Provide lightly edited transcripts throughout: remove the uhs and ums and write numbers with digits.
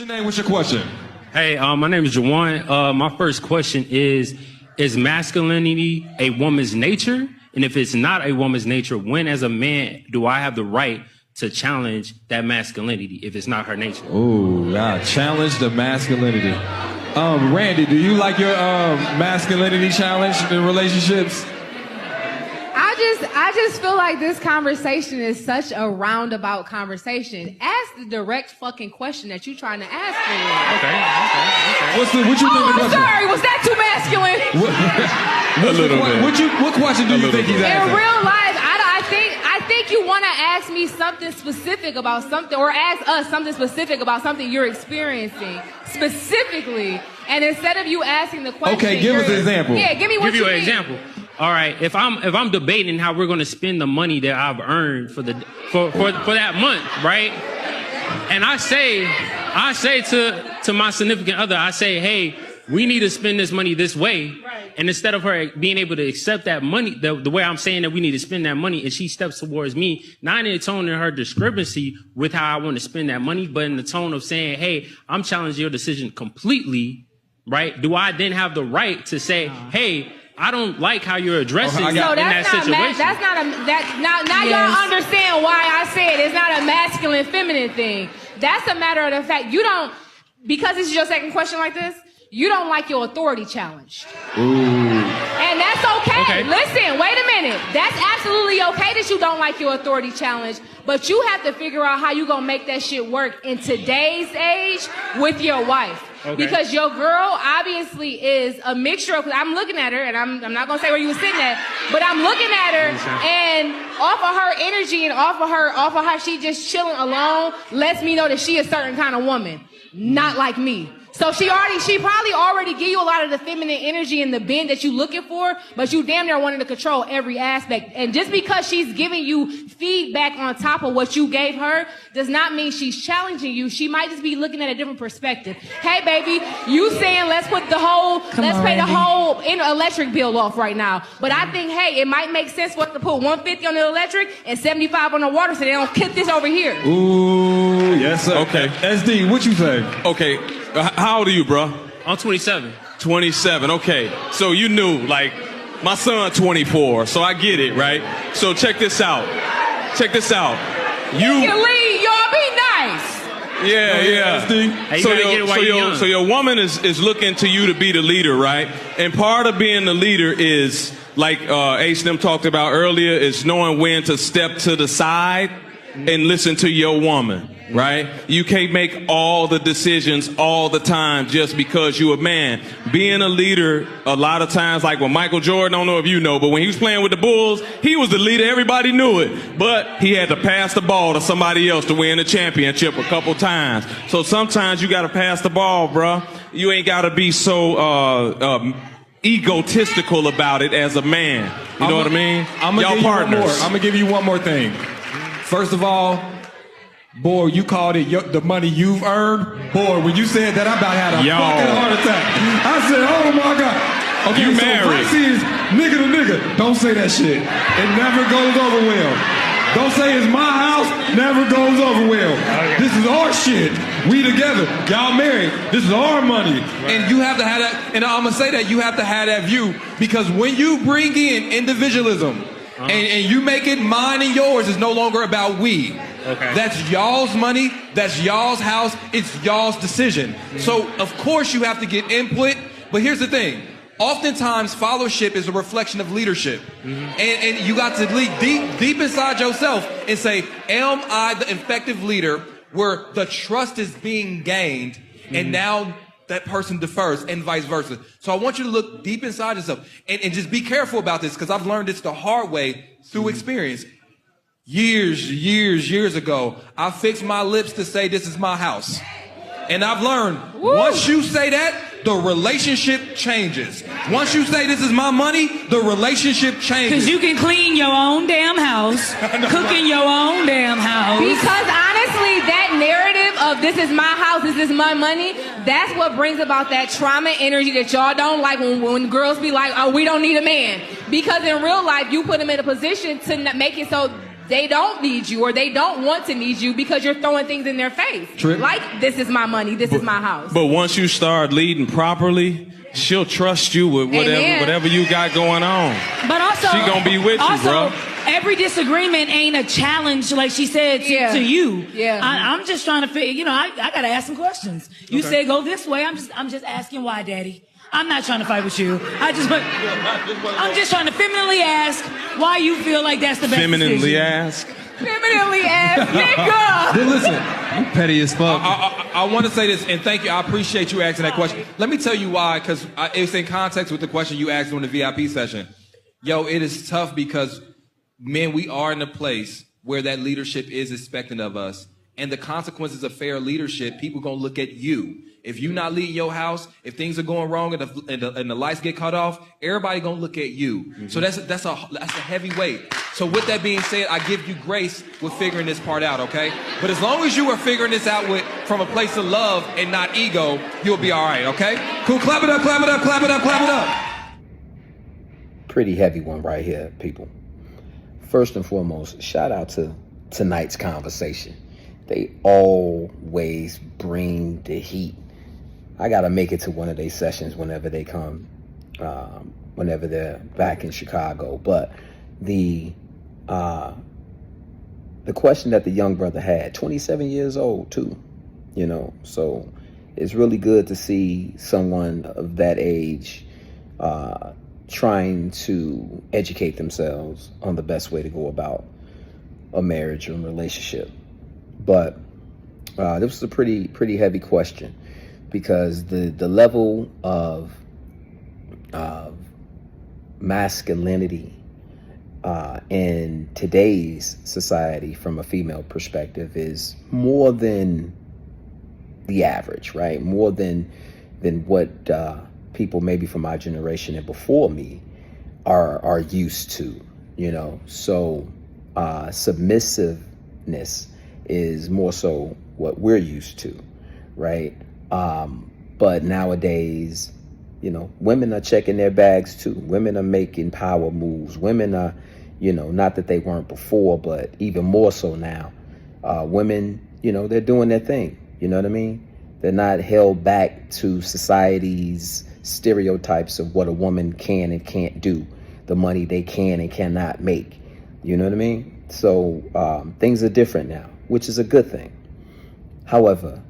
name? What's your question? Hey, my name is Jawan. My first question is masculinity a woman's nature? And if it's not a woman's nature, when as a man do I have the right to challenge that masculinity if it's not her nature? Oh, God, challenge the masculinity. Randy, do you like your masculinity challenged in relationships? I just feel like this conversation is such a roundabout conversation. Ask the direct fucking question that you're trying to ask for. Okay. What you think the question? Sorry, was that too masculine? A little bit. What question do you think he's asking? In real life, I think you want to ask me something specific about something, or ask us something specific about something you're experiencing specifically. And instead of you asking the question, okay, give us an example. Yeah, give me what you an mean. example. All right, if I'm debating how we're going to spend the money that I've earned for that month, right? And I say to my significant other, I say, hey, we need to spend this money this way. Right. And instead of her being able to accept that money, the way I'm saying that we need to spend that money, and she steps towards me, not in the tone of her discrepancy with how I want to spend that money, but in the tone of saying, hey, I'm challenging your decision completely, right? Do I then have the right to say, hey, I don't like how you're addressing in that situation? Now y'all understand why I said it's not a masculine, feminine thing. That's a matter of the fact you don't, because this is your second question like this, you don't like your authority challenged. Ooh. And that's okay. Listen, wait a minute. That's absolutely okay that you don't like your authority challenged, but you have to figure out how you gonna make that shit work in today's age with your wife. Okay. Because your girl obviously is a mixture of, I'm looking at her, and I'm not gonna say where you were sitting at, but I'm looking at her, and off of her energy and off of her, she just chilling alone, lets me know that she is a certain kind of woman, not like me. So she probably already give you a lot of the feminine energy and the bend that you looking for, but you damn near wanting to control every aspect. And just because she's giving you feedback on top of what you gave her does not mean she's challenging you. She might just be looking at a different perspective. Hey, baby, you saying let's pay the whole electric bill off right now. But I think, hey, it might make sense for us to put 150 on the electric and 75 on the water so they don't kick this over here. Ooh, yes, sir. Okay. SD, what you say? Okay. How old are you, bro? I'm 27. 27, okay. So you knew, like, my son 24, so I get it, right? So check this out. You can lead, y'all be nice. Yeah. Hey, so your woman is looking to you to be the leader, right? And part of being the leader is, like Ace and them talked about earlier, is knowing when to step to the side and listen to your woman. Right? You can't make all the decisions all the time just because you're a man. Being a leader, a lot of times, like when Michael Jordan, I don't know if you know, but when he was playing with the Bulls, he was the leader. Everybody knew it. But he had to pass the ball to somebody else to win the championship a couple times. So sometimes you got to pass the ball, bro. You ain't got to be so egotistical about it as a man. You know what I mean? Y'all partners. I'm going to give you one more thing. First of all, boy, you called it the money you've earned. Boy, when you said that, I about had a fucking heart attack. I said, oh my God. Okay, you so married. Pricey is nigga to nigga. Don't say that shit. It never goes over well. Don't say it's my house, never goes over well. Okay. This is our shit. We together. Y'all married. This is our money. Right. And you have to have that, and I'm going to say that you have to have that view, because when you bring in individualism, and you make it mine and yours, it's no longer about we. Okay. That's y'all's money, that's y'all's house, it's y'all's decision. Mm-hmm. So, of course, you have to get input, but here's the thing. Oftentimes, followership is a reflection of leadership. Mm-hmm. And you got to lead deep inside yourself and say, am I the effective leader where the trust is being gained, and now that person defers, and vice versa. So I want you to look deep inside yourself and just be careful about this, because I've learned this the hard way through experience. Years ago, I fixed my lips to say this is my house. And I've learned, once you say that, the relationship changes. Once you say this is my money, the relationship changes. Because you can clean your own damn house, cook in your own damn house. Because honestly, that narrative of this is my house, this is my money, that's what brings about that trauma energy that y'all don't like when girls be like, oh, we don't need a man. Because in real life, you put them in a position to make it so they don't need you or they don't want to need you because you're throwing things in their face. Trip. Like, this is my money, this is my house. But once you start leading properly, she'll trust you with Amen. whatever you got going on. But also, She gonna be with you, also, bro. every disagreement ain't a challenge, like she said to you. Yeah. I'm just trying to figure. I gotta ask some questions. You say go this way. I'm just asking why, Daddy. I'm not trying to fight with you. I'm just trying to femininely ask why you feel like that's the best Femininely decision. ask. Femininely ass nigga. Then listen, you petty as fuck. I want to say this, and thank you. I appreciate you asking that question. Let me tell you why, because it's in context with the question you asked during the VIP session. Yo, it is tough because, man, we are in a place where that leadership is expected of us. And the consequences of fair leadership, people going to look at you. If you not leading your house, if things are going wrong and the lights get cut off, everybody going to look at you. Mm-hmm. So that's a heavy weight. So with that being said, I give you grace with figuring this part out, okay? But as long as you are figuring this out from a place of love and not ego, you'll be all right, okay? Cool, clap it up, clap it up, clap it up, clap it up. Pretty heavy one right here, people. First and foremost, shout out to tonight's conversation. They always bring the heat. I gotta make it to one of their sessions whenever they come, whenever they're back in Chicago. But the question that the young brother had, 27 years old too, so it's really good to see someone of that age trying to educate themselves on the best way to go about a marriage or a relationship. But this was a pretty heavy question, because the level of masculinity in today's society from a female perspective is more than the average, right? More than what people maybe from my generation and before me are used to, So submissiveness is more so what we're used to, right? But nowadays, women are checking their bags too. Women are making power moves. Women are, not that they weren't before, but even more so now. Women, they're doing their thing. You know what I mean? They're not held back to society's stereotypes of what a woman can and can't do, the money they can and cannot make. You know what I mean? So things are different now, which is a good thing. However,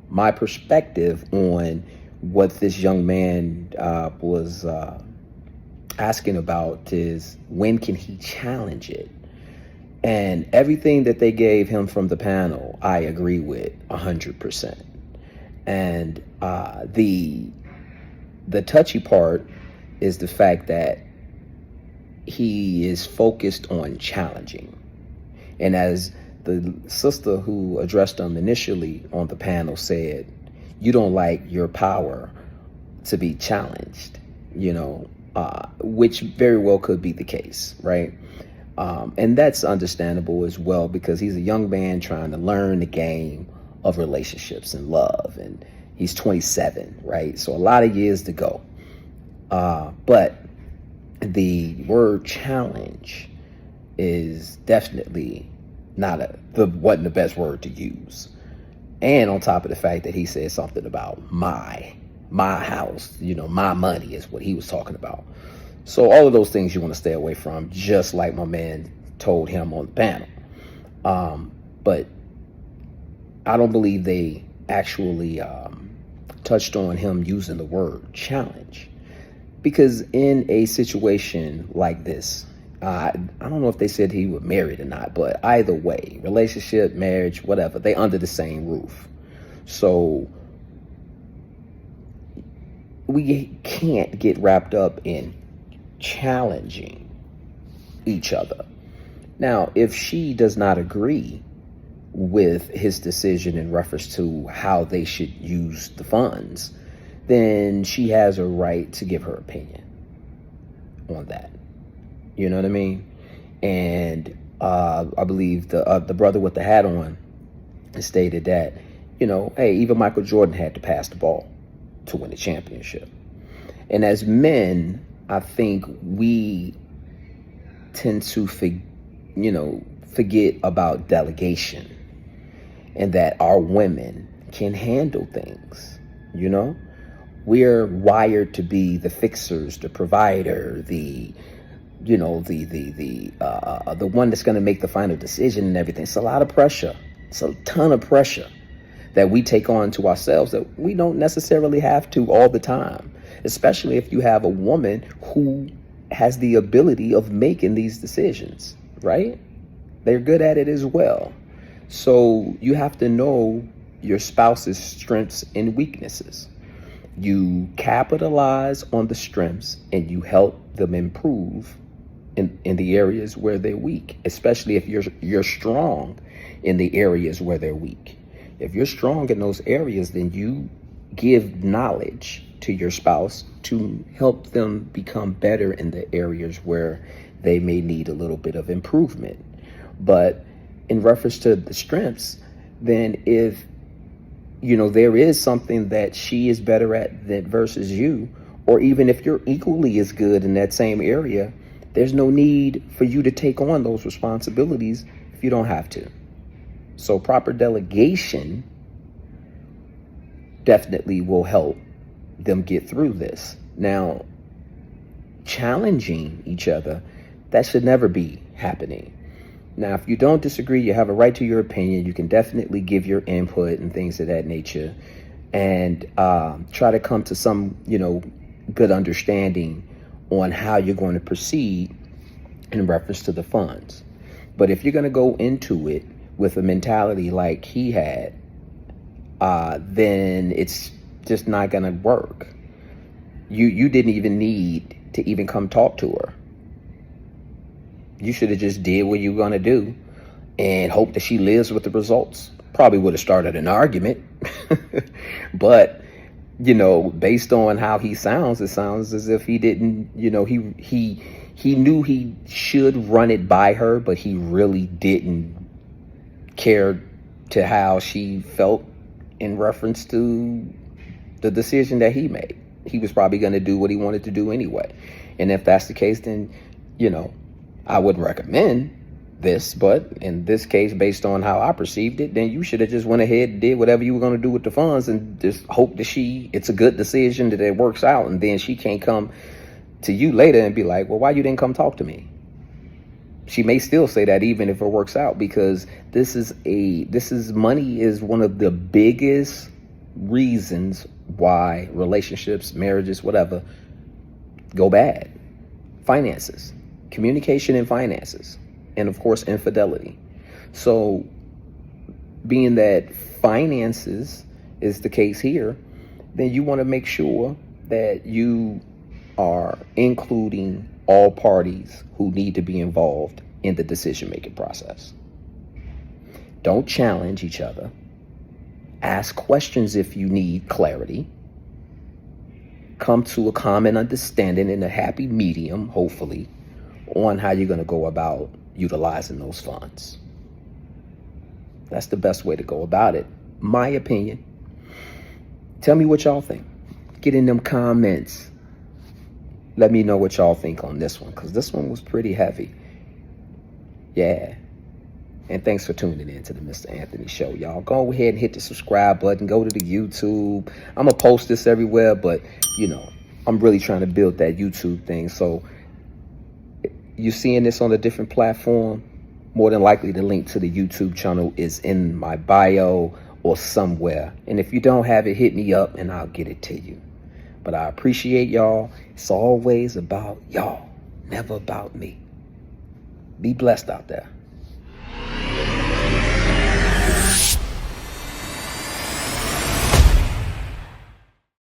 my perspective on what this young man was asking about is, when can he challenge it? And everything that they gave him from the panel, I agree with 100%. And the touchy part is the fact that he is focused on challenging. And as the sister who addressed him initially on the panel said, you don't like your power to be challenged, which very well could be the case, right? And that's understandable as well, because he's a young man trying to learn the game of relationships and love, and he's 27, right? So a lot of years to go. But the word challenge is definitely wasn't the best word to use. And on top of the fact that he said something about my house, my money is what he was talking about. So all of those things you want to stay away from, just like my man told him on the panel. But I don't believe they actually touched on him using the word challenge. Because in a situation like this, I don't know if they said he was married or not, but either way, relationship, marriage, whatever, they under the same roof. So we can't get wrapped up in challenging each other. Now, if she does not agree with his decision in reference to how they should use the funds, then she has a right to give her opinion on that. You know what I mean? And I believe the brother with the hat on stated that, hey, even Michael Jordan had to pass the ball to win the championship. And as men, I think we tend to forget about delegation and that our women can handle things. We're wired to be the fixers, the provider, the one that's going to make the final decision and everything. It's a lot of pressure. It's a ton of pressure that we take on to ourselves that we don't necessarily have to all the time, especially if you have a woman who has the ability of making these decisions, right? They're good at it as well. So you have to know your spouse's strengths and weaknesses. You capitalize on the strengths and you help them improve in the areas where they're weak, especially if you're strong in the areas where they're weak. If you're strong in those areas, then you give knowledge to your spouse to help them become better in the areas where they may need a little bit of improvement. But in reference to the strengths, then if there is something that she is better at than versus you, or even if you're equally as good in that same area, there's no need for you to take on those responsibilities if you don't have to. So proper delegation definitely will help them get through this. Now, challenging each other, that should never be happening. Now, if you don't disagree, you have a right to your opinion. You can definitely give your input and things of that nature and try to come to some, good understanding on how you're going to proceed in reference to the funds. But if you're going to go into it with a mentality like he had, then it's just not going to work. You didn't even need to even come talk to her. You should have just did what you were going to do and hope that she lives with the results. Probably would have started an argument. But, based on how he sounds, it sounds as if he didn't, he knew he should run it by her, but he really didn't care to how she felt in reference to the decision that he made. He was probably going to do what he wanted to do anyway. And if that's the case, then, I wouldn't recommend this, but in this case, based on how I perceived it, then you should have just went ahead and did whatever you were going to do with the funds and just hope that it's a good decision, that it works out, and then she can't come to you later and be like, well, why you didn't come talk to me? She may still say that even if it works out, because money is one of the biggest reasons why relationships, marriages, whatever, go bad. Finances. Communication and finances, and of course infidelity. So being that finances is the case here, then you want to make sure that you are including all parties who need to be involved in the decision-making process. Don't challenge each other. Ask questions if you need clarity. Come to a common understanding in a happy medium, hopefully, on how you're going to go about utilizing those funds. That's the best way to go about it. My opinion. Tell me what y'all think. Get in them comments. Let me know what y'all think on this one, because this one was pretty heavy. Yeah. And thanks for tuning in to the Mr. Anthony Show, y'all. Go ahead and hit the subscribe button. Go to the YouTube. I'm going to post this everywhere, but, I'm really trying to build that YouTube thing. So you seeing this on a different platform, more than likely the link to the YouTube channel is in my bio or somewhere. And if you don't have it, hit me up and I'll get it to you. But I appreciate y'all. It's always about y'all, never about me. Be blessed out there.